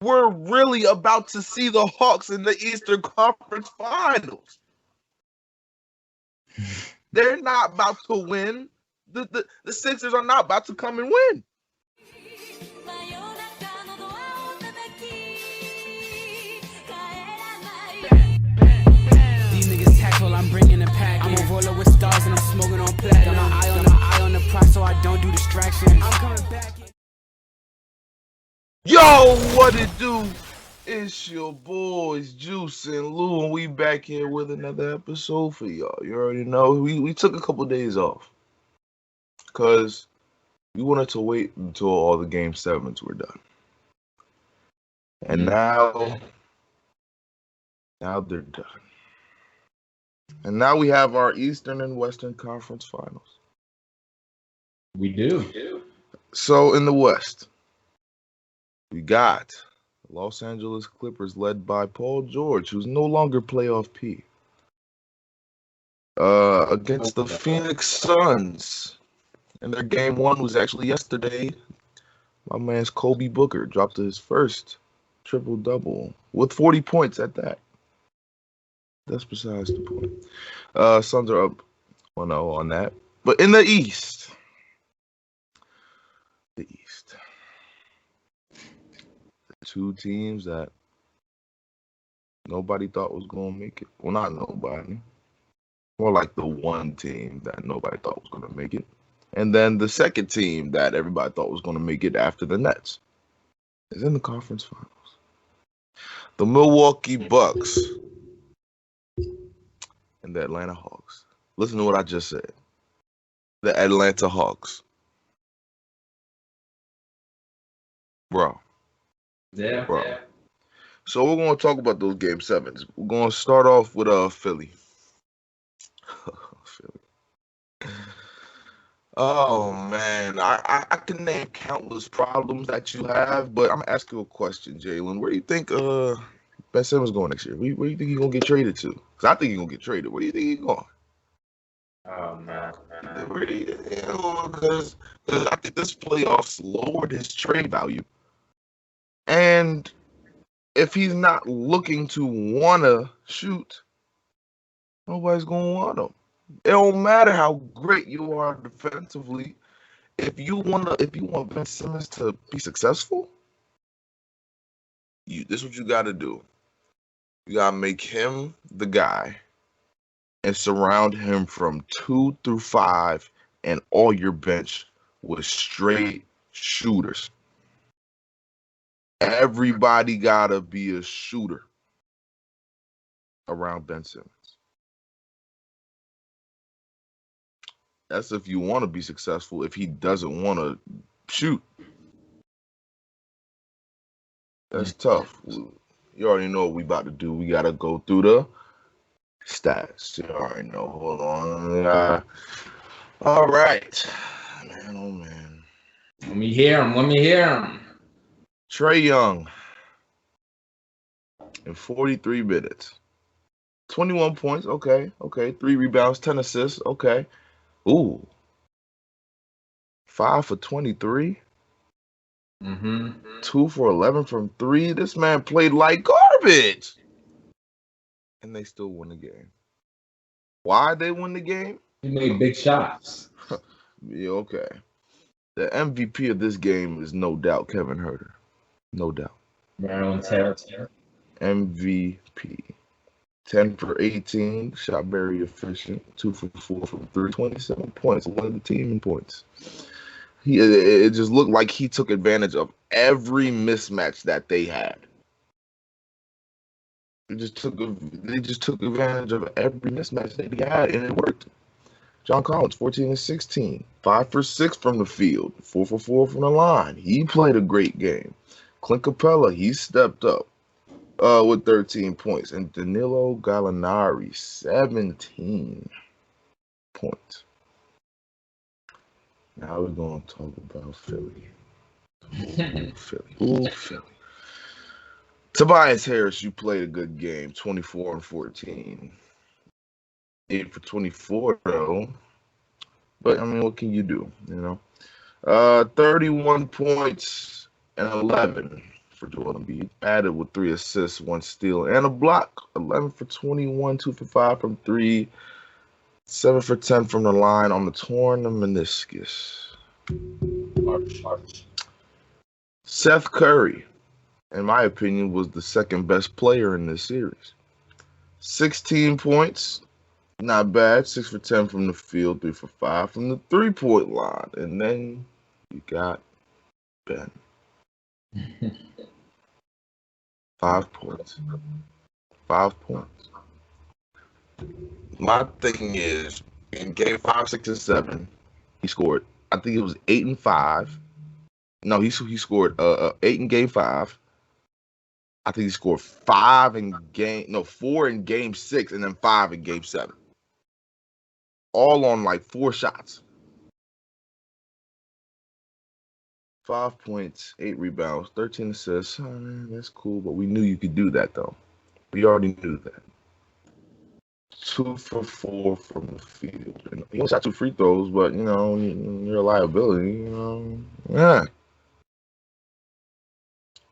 we're really about to see the Hawks in the Eastern Conference Finals. They're not about to win. The Sixers are not about to come and win. These niggas tackle, I'm bringing a pack. I'm a roller with stars and I'm smoking on platinum. Got my eye on the prize so I don't do distractions. I'm coming back. Yo, what it do? It's your boys Juice and Lou, and we back here with another episode for y'all. You already know we took a couple days off because we wanted to wait until all the game 7s were done, and now they're done, and now we have our Eastern and Western Conference Finals. We do. So in the West, we got the Los Angeles Clippers led by Paul George, who's no longer playoff P. Against the Phoenix Suns. And their game 1 was actually yesterday. My man's Kobe Booker dropped his first triple-double with 40 points at that. That's besides the point. Suns are up 1-0 on that. But in the East, two teams that nobody thought was going to make it. Well, not nobody. More like the one team that nobody thought was going to make it. And then the second team that everybody thought was going to make it after the Nets is in the conference finals. The Milwaukee Bucks and the Atlanta Hawks. Listen to what I just said. The Atlanta Hawks. Bro. Yeah. So we're going to talk about those game 7s. We're going to start off with Philly. Philly. Oh, man. I can name countless problems that you have, but I'm going to ask you a question, Jalen. Where do you think Ben Simmons going next year? Where do you think he's going to get traded to? Because I think he's going to get traded. Where do you think he's going? Oh, man. Where do you because I think this playoffs lowered his trade value. And if he's not looking to want to shoot, nobody's going to want him. It don't matter how great you are defensively. If you want Ben Simmons to be successful, this is what you got to do. You got to make him the guy and surround him from 2 through 5 and all your bench with straight shooters. Everybody gotta be a shooter around Ben Simmons. That's if you want to be successful. If he doesn't want to shoot, that's tough. You already know what we about to do. We gotta go through the stats. You already know. Hold on. All right, man. Oh man. Let me hear him. Trae Young in 43 minutes. 21 points, okay. 3 rebounds, 10 assists, okay. Ooh. 5 for 23. 2 for 11 from 3. This man played like garbage. And they still win the game. Why they win the game? He made big shots. Yeah, okay. The MVP of this game is no doubt Kevin Huerter. No doubt. Maryland Terror. MVP. 10 for 18. Shot very efficient. 2 for 4 from 3. 27 points. Led the team in points. It just looked like he took advantage of every mismatch that they had. They just took advantage of every mismatch that they had, and it worked. John Collins, 14 and 16. 5 for 6 from the field. 4 for 4 from the line. He played a great game. Clint Capella, he stepped up with 13 points. And Danilo Gallinari, 17 points. Now we're going to talk about Philly. Philly. Tobias Harris, you played a good game, 24 and 14. 8 for 24, though. But, I mean, what can you do, 31 points and 11 for Joel Embiid. Added with 3 assists, 1 steal, and a block. 11 for 21, 2 for 5 from 3, 7 for 10 from the line on the torn meniscus. Seth Curry, in my opinion, was the second best player in this series. 16 points, not bad. 6 for 10 from the field, 3 for 5 from the 3-point line. And then you got Ben. 5 points. 5 points. My thing is, in game 5, 6, and 7, he scored, I think it was 8 and 5. No, he scored 8 in game 5. I think he scored 4 in game 6, and then 5 in game 7. All on like 4 shots. 5 points, 8 rebounds, 13 assists. Oh, man, that's cool, but we knew you could do that, though. We already knew that. 2 for 4 from the field. And he only shot 2 free throws, but, you know, you're a liability, you know. Yeah.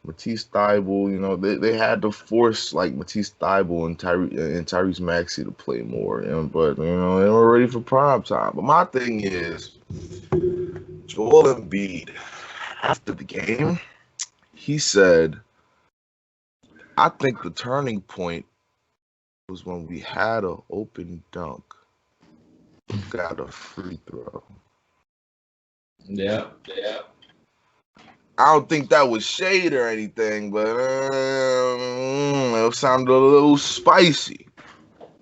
Matisse Thybulle, you know, they had to force like Matisse Thybulle and Tyrese Maxey to play more, but you know they were ready for prime time. But my thing is, Joel Embiid, after the game, he said, "I think the turning point was when we had an open dunk, got a free throw." Yeah. I don't think that was shade or anything, but it sounded a little spicy.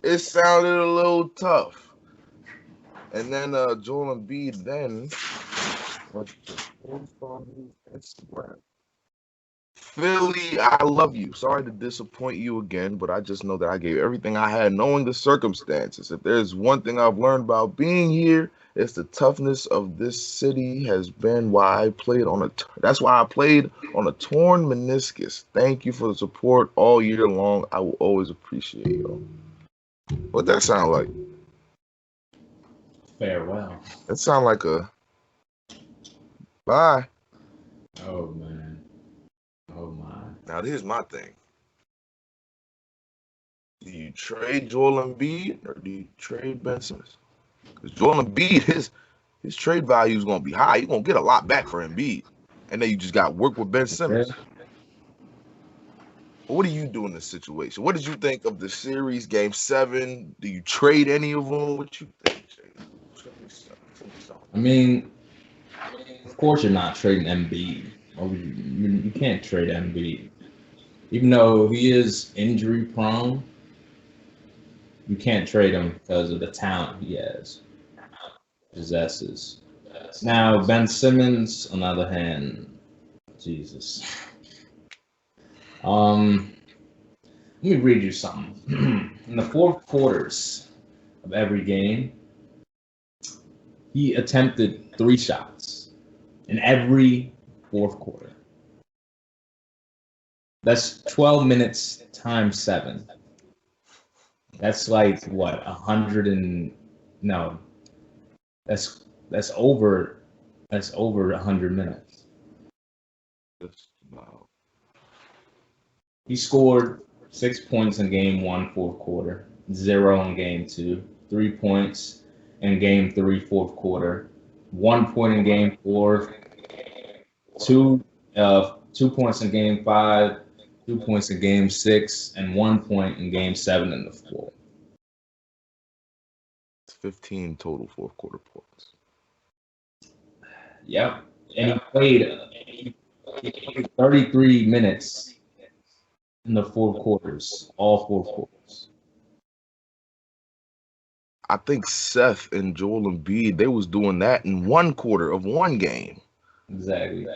It sounded a little tough. And then Joel Embiid then Instagram. Philly, I love you. Sorry to disappoint you again, but I just know that I gave everything I had, knowing the circumstances. If there's one thing I've learned about being here, it's the toughness of this city has been why I played on that's why I played on a torn meniscus. Thank you for the support all year long. I will always appreciate you. What that sound like? Farewell. That sound like a bye. Oh man. Oh my. Now here's my thing. Do you trade Joel Embiid or do you trade Ben Simmons? Because Joel Embiid, his trade value is going to be high. You're going to get a lot back for Embiid. And then you just got to work with Ben Simmons. Yeah. What do you do in this situation? What did you think of the series, Game 7? Do you trade any of them? What you think, Jay? I mean, of course you're not trading Embiid. You can't trade Embiid. Even though he is injury prone, you can't trade him because of the talent he possesses. Now, Ben Simmons, on the other hand, Jesus. Let me read you something. In the 4 quarters of every game, he attempted 3 shots in every 4th quarter. That's 12 minutes times 7. That's like what, 100 and no. That's over 100 minutes. Wow. He scored 6 points in game 1, 4th quarter, 0 in game 2, 3 points in game 3, 4th quarter, 1 point in game 4, 2 points in game 5, 2 points in game 6, and 1 point in game 7 in the 4th. 15 total 4th quarter points. Yep. And he played 33 minutes in the 4 quarters, all 4 quarters. I think Seth and Joel Embiid, they was doing that in 1 quarter of 1 game. Exactly.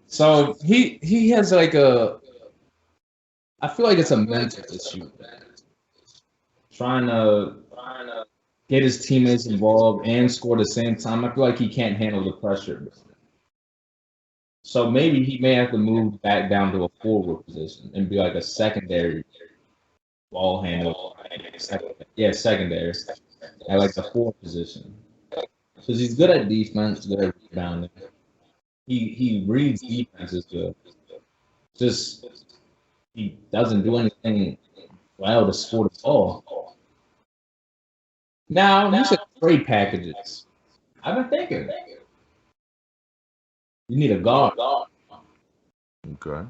So he has like I feel like it's a mental issue. Trying to get his teammates involved and score at the same time. I feel like he can't handle the pressure. So maybe he may have to move back down to a forward position and be like a secondary ball handler. Secondary. At like the 4th position. Because he's good at defense, good at rebounding. He reads defenses good. Just he doesn't do anything well to score the ball. Now, you said trade packages. I've been thinking. You need a guard. Okay.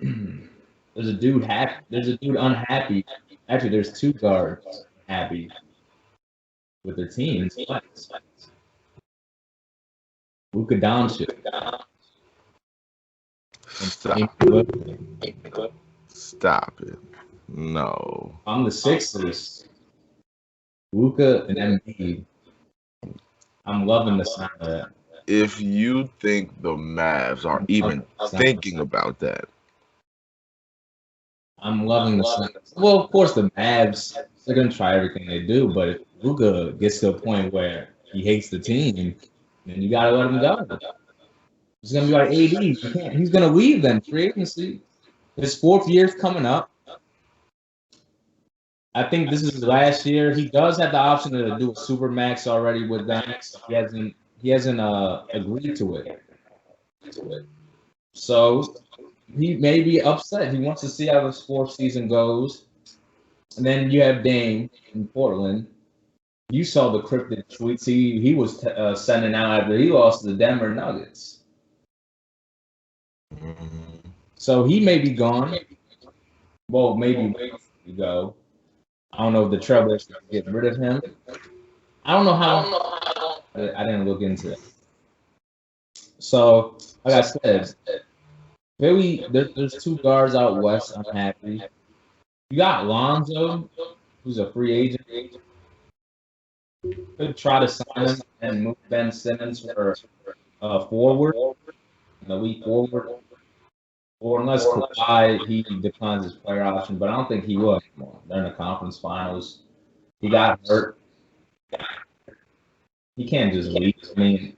There's a dude happy. There's a dude unhappy. Actually, there's two guards happy with their teams. Luka Doncic. Stop it. No. I'm the Sixers. Luka and Embiid. I'm loving the sound of that. If you think the Mavs are even thinking about that, I'm loving the sound. Well, of course, the Mavs, they're going to try everything they do, but if Luka gets to a point where he hates the team, then you got to let him go. It's going to be like AD. He's going to leave then, free agency. His 4th year's coming up. I think this is his last year. He does have the option to do a super max already with them. He hasn't agreed to it. So he may be upset. He wants to see how this 4th season goes. And then you have Dame in Portland. You saw the cryptic tweets he was sending out after he lost to the Denver Nuggets. So he may be gone. Well, maybe we go. I don't know if the Trailblazers can get rid of him. I don't know how. I didn't look into it. So, like I said, Philly, there's two guards out west. I'm happy. You got Lonzo, who's a free agent. Could try to sign him and move Ben Simmons for forward, an elite forward. Or unless Kawhi, he declines his player option, but I don't think he will anymore. They're in the conference finals. He got hurt. He can't just leave. I mean,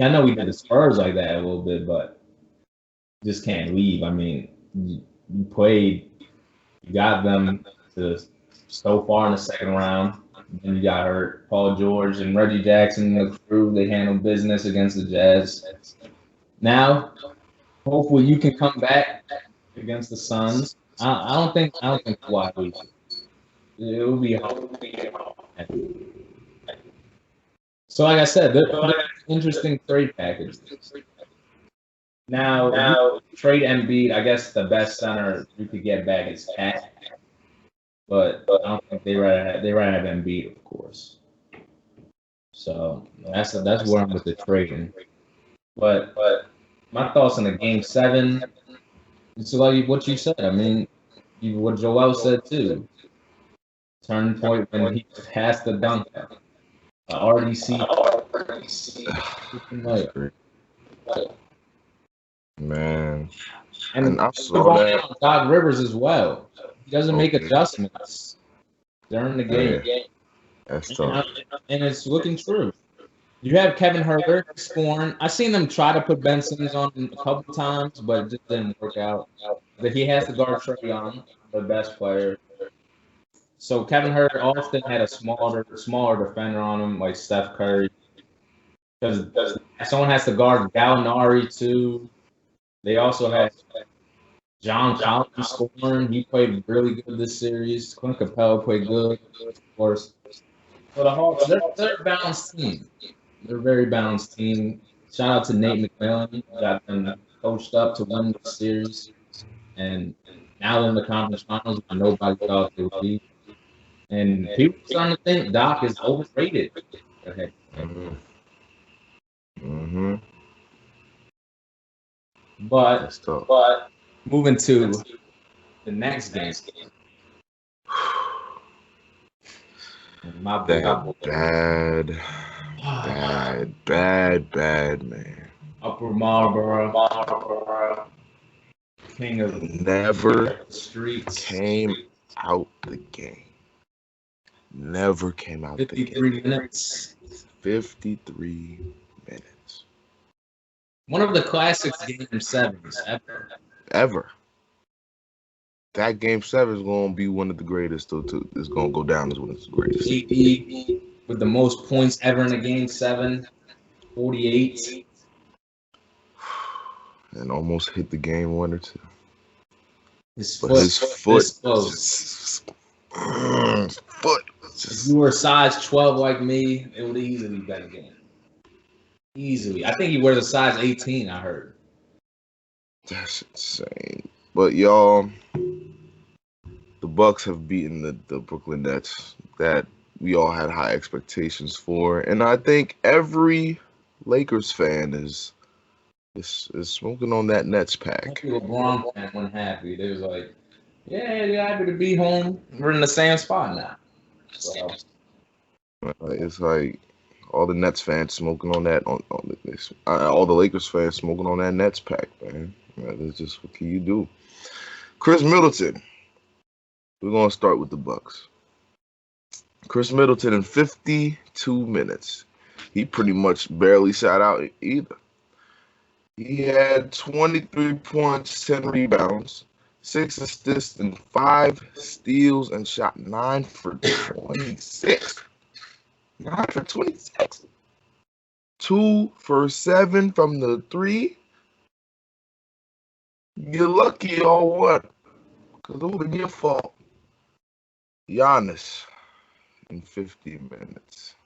I know we did the Spurs like that a little bit, but just can't leave. I mean, you played, you got them to so far in the second round, and then you got hurt. Paul George and Reggie Jackson, the crew, they handled business against the Jazz. Now, hopefully you can come back against the Suns. I don't think Kawhi leaves. It will be hard. So, like I said, they're interesting trade packages. Now trade Embiid. I guess the best center you could get back is Cat, but I don't think they rather have Embiid, of course. So that's where I'm with the trading. But my thoughts on the Game 7. It's like what you said. I mean, what Joel said too. Turning point when he passed the dunk. RDC. Man. And I saw that. Doc Rivers as well. He doesn't make adjustments during the game. Yeah. That's tough. And it's looking true. You have Kevin Herter scoring. I've seen them try to put Ben Simmons on a couple times, but it just didn't work out. But he has to guard Trae Young, the best player. So Kevin Herter often had a smaller defender on him, like Steph Curry. Because someone has to guard Gallinari too. They also have John Collins scoring. He played really good this series. Clint Capella played good, of course. So the Hawks, they're a balanced team. They're a very balanced team. Shout out to Nate McMillan. Got them coached up to win the series. And now they're in the conference finals. Nobody thought they would be. And people are starting to think Doc is overrated. Okay. But moving to the next game. Bad, man. Upper Marlboro. King of never streets. Came out the game. Never came out the game. 53 minutes. 53 minutes. One of the classic Game 7s ever. That Game 7 is going to be one of the greatest. It's going to go down as one of the greatest. AD with the most points ever in a Game 7, 48. and almost hit the game winner too. His But foot. his foot, This close. his foot. If you were size 12 like me, it would easily been a game. Easily. I think he wears a size 18, I heard. That's insane. But y'all, the Bucks have beaten the Brooklyn Nets that we all had high expectations for, and I think every Lakers fan is smoking on that Nets pack. LeBron fans weren't happy. They was like, "Yeah, you're happy to be home. We're in the same spot now." So It's like all the Nets fans smoking on that on this. All the Lakers fans smoking on that Nets pack, man. That's just what can you do? Chris Middleton. We're gonna start with the Bucks. Chris Middleton in 52 minutes. He pretty much barely sat out either. He had 23 points, 10 rebounds, 6 assists, and 5 steals, and shot 9 for 26. 9 for 26. 2 for 7 from the 3. You're lucky or what? Because it would be your fault. Giannis in 50 minutes.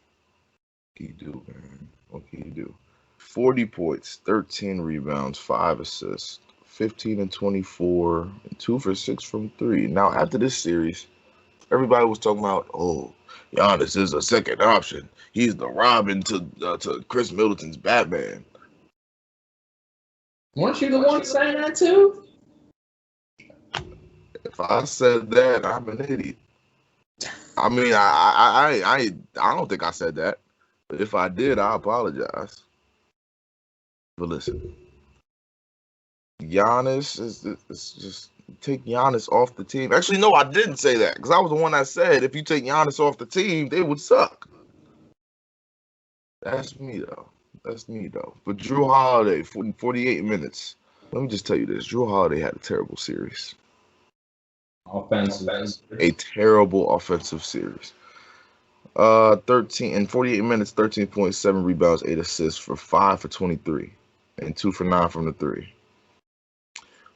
What can you do, man? What can you do? 40 points, 13 rebounds, 5 assists, 15 and 24, and 2 for 6 from 3. Now, after this series, everybody was talking about, oh, Giannis is a second option. He's the Robin to Chris Middleton's Batman. weren't you the one saying that too? If I said that, I'm an idiot. I mean, I don't think I said that. But if I did, I apologize. But listen, Giannis is just take Giannis off the team. Actually, no, I didn't say that because I was the one that said if you take Giannis off the team, they would suck. That's me though. But Drew Holiday, 48 minutes. Let me just tell you this: Drew Holiday had a terrible series. Offensive. A terrible offensive series. 13 in 48 minutes, 13.7 rebounds, 8 assists for 5 for 23, and 2 for 9 from the 3.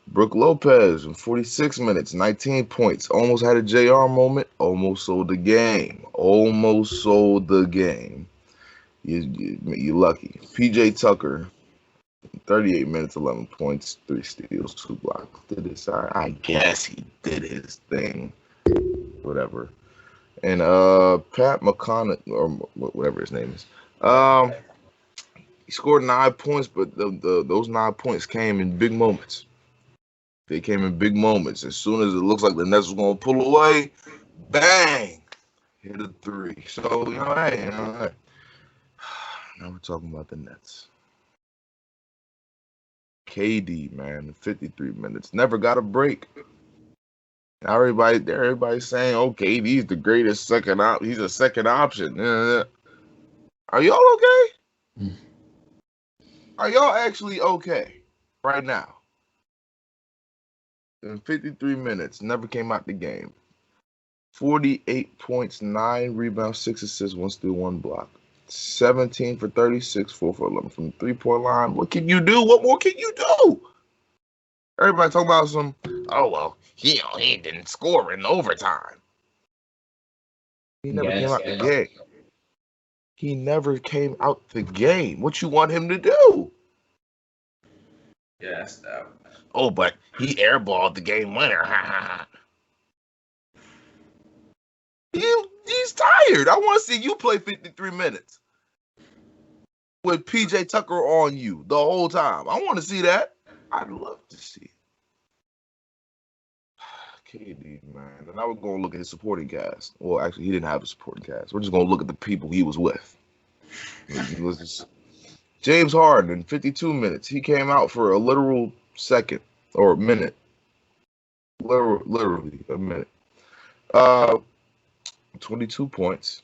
Brook Lopez in 46 minutes, 19 points, almost had a JR moment, almost sold the game. You're lucky. PJ Tucker, 38 minutes, 11 points, 3 steals, 2 blocks. I guess he did his thing. Whatever. And Pat McConnell, or whatever his name is, he scored 9 points, but those 9 points came in big moments. They came in big moments. As soon as it looks like the Nets was going to pull away, bang, hit a 3. So, hey. Now we're talking about the Nets. KD, man, 53 minutes. Never got a break. Now everybody's saying, oh, KD's the greatest second option. He's a second option. Are y'all okay? Are y'all actually okay right now? In 53 minutes, never came out the game. 48 points, 9 rebounds, 6 assists, 1 steal, 1 block. 17 for 36, 4 for 11 from the 3-point line. What can you do? What more can you do? Everybody talking about some, oh, well, he didn't score in overtime. He never came out the game. He never came out the game. What you want him to do? Yes. Oh, but he airballed the game winner. He's tired. I want to see you play 53 minutes with PJ Tucker on you the whole time. I want to see that. I'd love to see it. KD, man. And I was going to look at his supporting cast. Well, actually, he didn't have a supporting cast. We're just going to look at the people he was with. He was just James Harden in 52 minutes. He came out for a literal second or a minute. Literally a minute. 22 points,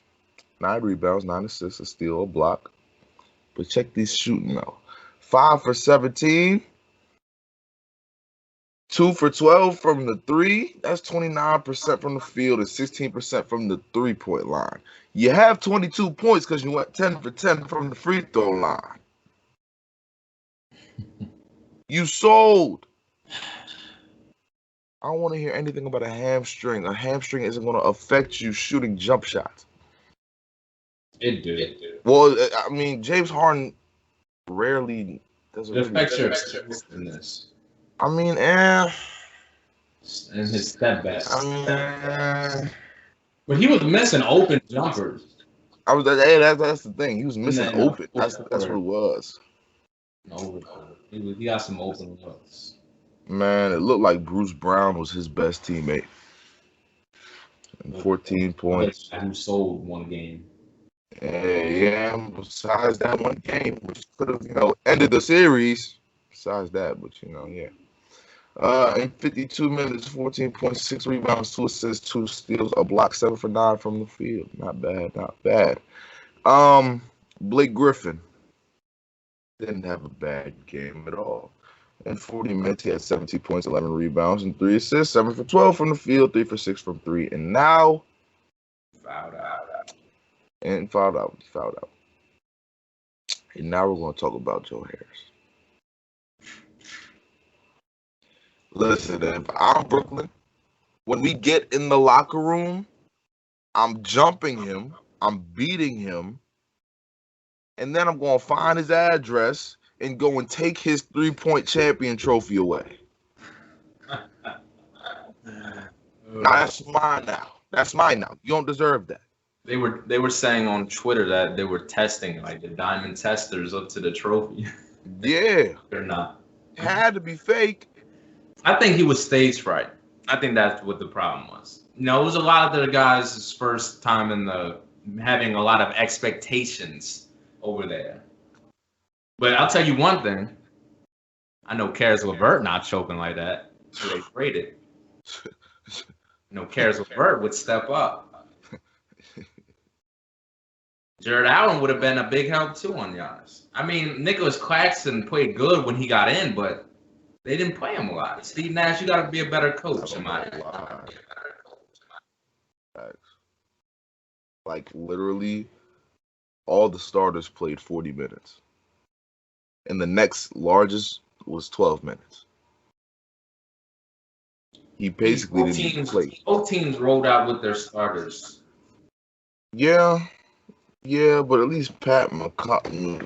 9 rebounds, 9 assists, a steal, a block. But check these shooting now. 5 for 17. 2 for 12 from the 3. That's 29% from the field and 16% from the 3-point line. You have 22 points because you went 10 for 10 from the free throw line. You sold. I don't want to hear anything about a hamstring. A hamstring isn't going to affect you shooting jump shots. It did. Well, I mean, James Harden rarely does it. It affects your explosiveness. I mean, And his step back. But he was missing open jumpers. That's the thing. He was missing open. That's what it was. He got some open looks. Man, it looked like Bruce Brown was his best teammate. And 14 points. Who sold one game. Yeah, besides that one game, which could have, ended the series. Besides that, but, yeah. In 52 minutes, 14.6 rebounds, 2 assists, 2 steals, a block, 7 for 9 from the field. Not bad. Blake Griffin didn't have a bad game at all. In 40 minutes, he had 17 points, 11 rebounds, and 3 assists, 7 for 12 from the field, 3 for 6 from 3. And now, fouled out. He fouled out. And now we're going to talk about Joe Harris. Listen, if I'm Brooklyn, when we get in the locker room, I'm jumping him, I'm beating him, and then I'm going to find his address and go and take his 3-point champion trophy away. That's mine now. You don't deserve that. They were saying on Twitter that they were testing, like, the diamond testers up to the trophy. Yeah. They're not. It had to be fake. I think he was stage fright. I think that's what the problem was. It was a lot of the guys' first time having a lot of expectations over there. But I'll tell you one thing. I know Karis LeVert not choking like that. So they traded. Karis LeVert would step up. Jared Allen would have been a big help too on Giannis. I mean, Nicholas Claxton played good when he got in, but they didn't play him a lot. Steve Nash, you got to be a better coach, in my opinion. Like, literally, all the starters played 40 minutes. And the next largest was 12 minutes. He basically didn't play. Both teams rolled out with their starters. Yeah, but at least Pat McConnell,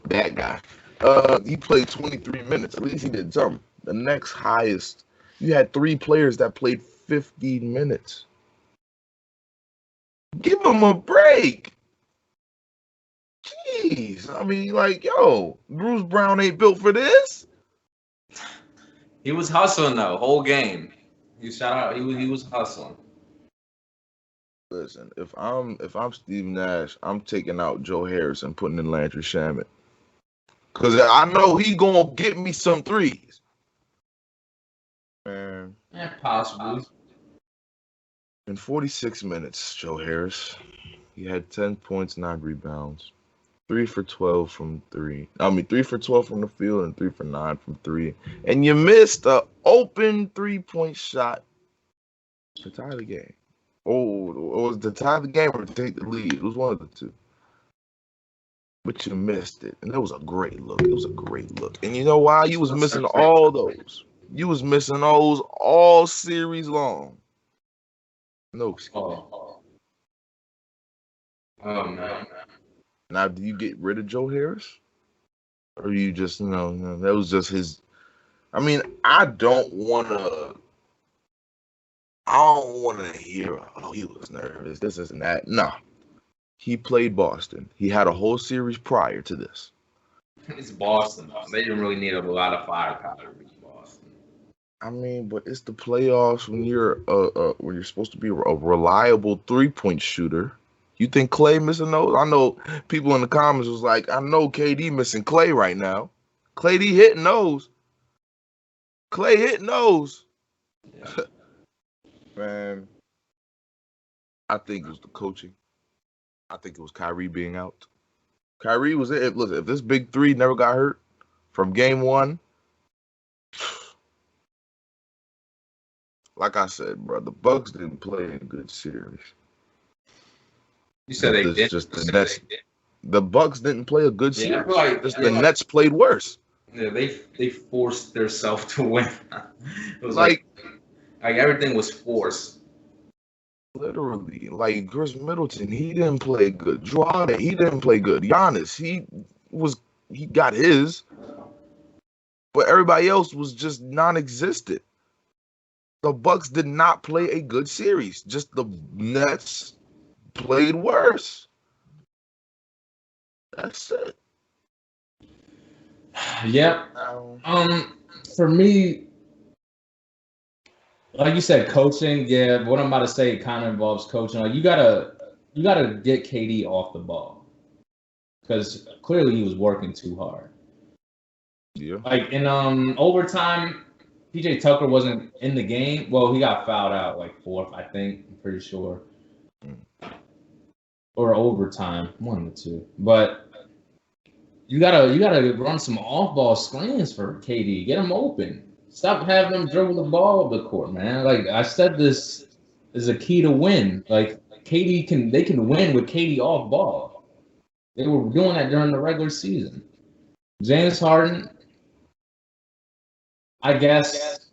that guy, he played 23 minutes. At least he did something. The next highest, you had 3 players that played 15 minutes. Give them a break. Jeez, I mean, Bruce Brown ain't built for this. He was hustling though, whole game. He was hustling. Listen, if I'm Steve Nash, I'm taking out Joe Harris and putting in Landry Shamet, cause I know he gonna get me some threes. Man, yeah, possibly. In 46 minutes, Joe Harris, he had 10 points, 9 rebounds. 3 for 12 from 3. 3 for 12 from the field and 3 for 9 from 3. And you missed an open 3-point shot to tie the game. Oh, it was to tie the game or to take the lead. It was one of the two. But you missed it. And it was a great look. And you know why? You was missing all those. You was missing those all series long. No excuse. Oh man. Now, do you get rid of Joe Harris? Or you just, that was just his. I mean, I don't want to hear, he was nervous, this and that. No. He played Boston. He had a whole series prior to this. It's Boston. They didn't really need a lot of firepower to beat Boston. I mean, but it's the playoffs when you're supposed to be a reliable 3-point shooter. You think Clay missing those? I know people in the comments was like, I know KD missing Clay right now. Clay hitting those. Clay hitting those. Yeah. Man, I think it was the coaching. I think it was Kyrie being out. Kyrie was it. Look, if this big 3 never got hurt from game 1, like I said, bro, the Bucks didn't play a good series. You said they did. Just the Nets. The Bucks didn't play a good series. The Nets played worse. Yeah, they forced themselves to win. It was Like like everything was forced. literally, like Chris Middleton, he didn't play good. Drew Holiday, he didn't play good. Giannis, was he got his, but everybody else was just non-existent. The Bucks did not play a good series. Just the Nets played worse. That's it. Yep. For me, like you said, coaching. Yeah, what I'm about to say kind of involves coaching. Like you gotta get KD off the ball because clearly he was working too hard. Yeah. Like in overtime, PJ Tucker wasn't in the game. Well, he got fouled out like fourth, I think. I'm pretty sure. Or overtime, one of the two. But you gotta run some off-ball screens for KD. Get him open. Stop having him dribble the ball up the court, man. Like I said, this is a key to win. Like KD can win with KD off ball. They were doing that during the regular season. James Harden, I guess,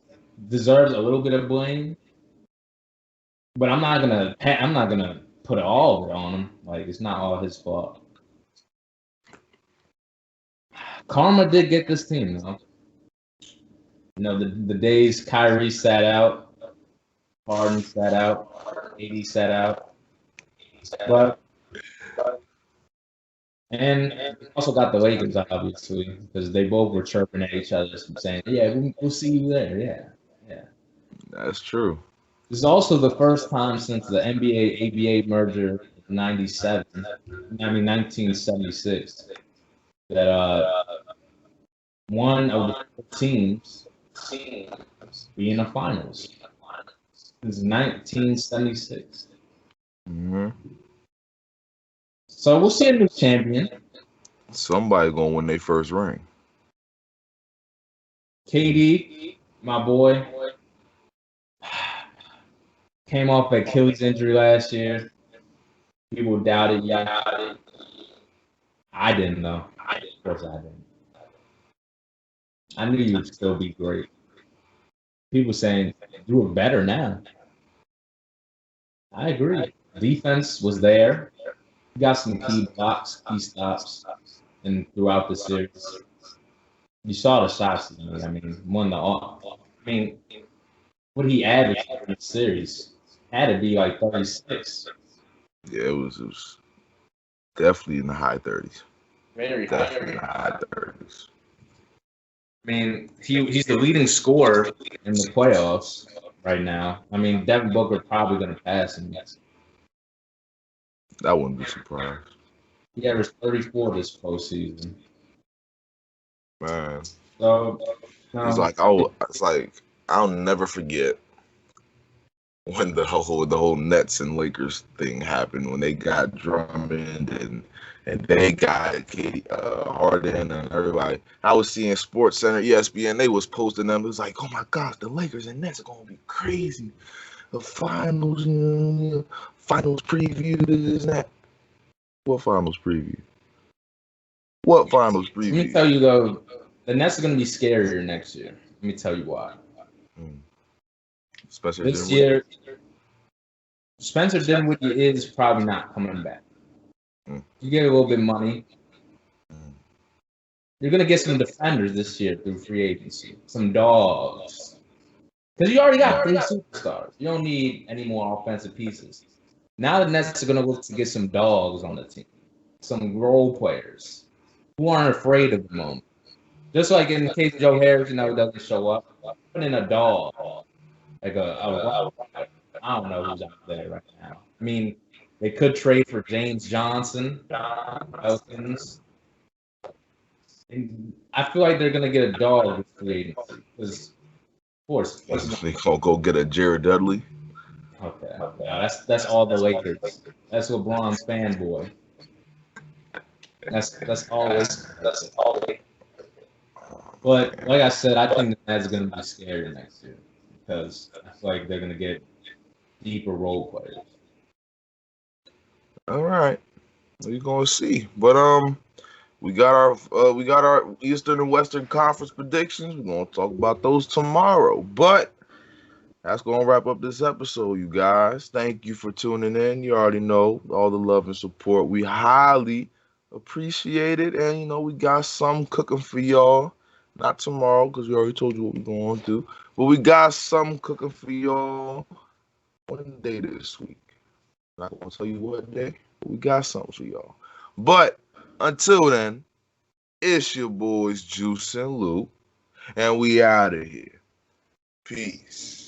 deserves a little bit of blame, but I'm not gonna put it all of it on him. Like it's not all his fault. Karma did get this team, though. You know, the days Kyrie sat out, Harden sat out, AD sat out, but and also got the Lakers obviously because they both were chirping at each other, saying, "Yeah, we'll see you there." Yeah. That's true. This is also the first time since the NBA ABA merger in '97. I mean 1976 that one of the four teams be in the finals. Since 1976. Mm-hmm. So we'll see a new champion. Somebody gonna win their first ring. KD, my boy, came off an Achilles injury last year. People doubted. Yeah, I didn't know. Of course, I didn't. I knew you'd still be great. People saying you were better now. I agree. Defense was there. You got some key blocks, key stops, and throughout the series, you saw the shots. I mean, what he averaged in the series had to be like 36. Yeah, it was definitely in the high 30s. Very Definitely in the high 30s. I mean, he's the leading scorer. In the playoffs right now. I mean, Devin Booker probably going to pass him. I wouldn't be surprised. He averaged 34 this postseason. Man. So It's like I'll never forget when the whole Nets and Lakers thing happened, when they got Drummond and they got Harden and everybody. I was seeing Sports Center, ESPN, they was posting them. It was like, oh my gosh, the Lakers and Nets are gonna be crazy. The finals, finals preview, this and that. What finals preview? What finals preview? let me tell you though, the Nets are going to be scarier next year. Let me tell you why. Especially This year, Spencer Dinwiddie is probably not coming back. You get a little bit of money. You're going to get some defenders this year through free agency. Some dogs. Because you already got 3 superstars. You don't need any more offensive pieces. Now the Nets are going to look to get some dogs on the team. Some role players who aren't afraid of the moment. Just like in the case of Joe Harris, doesn't show up. Put in a dog. Like I don't know who's out there right now. I mean, they could trade for James Johnson, Pelicans. And I feel like they're gonna get a dog with free agency. Because, of course, they gonna go get a Jared Dudley. Okay. That's all the Lakers. That's LeBron's fanboy. That's all. But like I said, I think the Nets are going to be scary next year because I feel like they're going to get deeper role players. All right, we're gonna see. But We got our Eastern and Western Conference predictions. We're gonna talk about those tomorrow. But that's gonna wrap up this episode, you guys. Thank you for tuning in. You already know all the love and support. We highly appreciate it. And we got some cooking for y'all. Not tomorrow, because we already told you what we're going to do. But we got some cooking for y'all one day this week. Not gonna tell you what day, but we got something for y'all. But until then, it's your boys Juice and Lou, and we out of here. Peace.